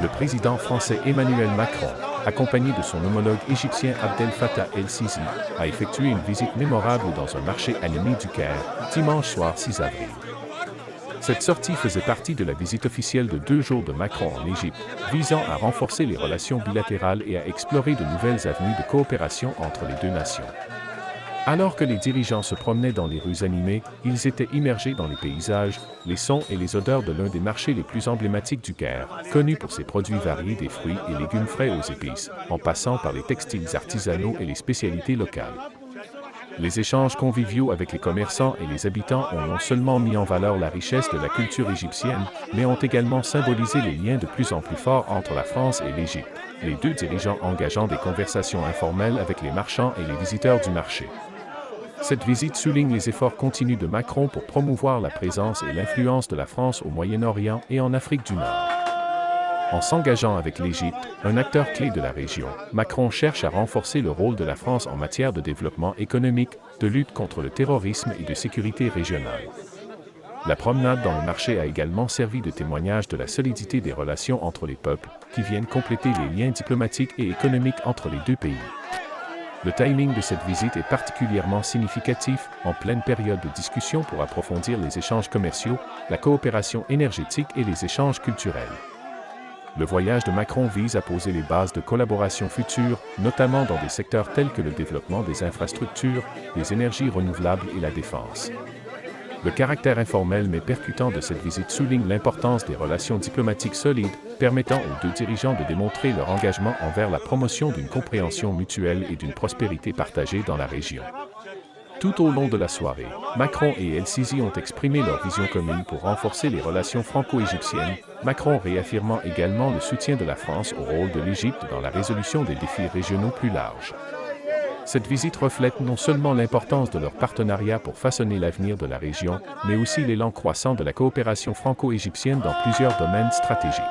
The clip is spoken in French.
Le président français Emmanuel Macron, accompagné de son homologue égyptien Abdel Fattah el-Sisi, a effectué une visite mémorable dans un marché animé du Caire, dimanche soir 6 avril. Cette sortie faisait partie de la visite officielle de 2 jours de Macron en Égypte, visant à renforcer les relations bilatérales et à explorer de nouvelles avenues de coopération entre les deux nations. Alors que les dirigeants se promenaient dans les rues animées, ils étaient immergés dans les paysages, les sons et les odeurs de l'un des marchés les plus emblématiques du Caire, connu pour ses produits variés des fruits et légumes frais aux épices, en passant par les textiles artisanaux et les spécialités locales. Les échanges conviviaux avec les commerçants et les habitants ont non seulement mis en valeur la richesse de la culture égyptienne, mais ont également symbolisé les liens de plus en plus forts entre la France et l'Égypte, les deux dirigeants engageant des conversations informelles avec les marchands et les visiteurs du marché. Cette visite souligne les efforts continus de Macron pour promouvoir la présence et l'influence de la France au Moyen-Orient et en Afrique du Nord. En s'engageant avec l'Égypte, un acteur clé de la région, Macron cherche à renforcer le rôle de la France en matière de développement économique, de lutte contre le terrorisme et de sécurité régionale. La promenade dans le marché a également servi de témoignage de la solidité des relations entre les peuples, qui viennent compléter les liens diplomatiques et économiques entre les deux pays. Le timing de cette visite est particulièrement significatif, en pleine période de discussion pour approfondir les échanges commerciaux, la coopération énergétique et les échanges culturels. Le voyage de Macron vise à poser les bases de collaboration future, notamment dans des secteurs tels que le développement des infrastructures, les énergies renouvelables et la défense. Le caractère informel mais percutant de cette visite souligne l'importance des relations diplomatiques solides, permettant aux deux dirigeants de démontrer leur engagement envers la promotion d'une compréhension mutuelle et d'une prospérité partagée dans la région. Tout au long de la soirée, Macron et el-Sisi ont exprimé leur vision commune pour renforcer les relations franco-égyptiennes, Macron réaffirmant également le soutien de la France au rôle de l'Égypte dans la résolution des défis régionaux plus larges. Cette visite reflète non seulement l'importance de leur partenariat pour façonner l'avenir de la région, mais aussi l'élan croissant de la coopération franco-égyptienne dans plusieurs domaines stratégiques.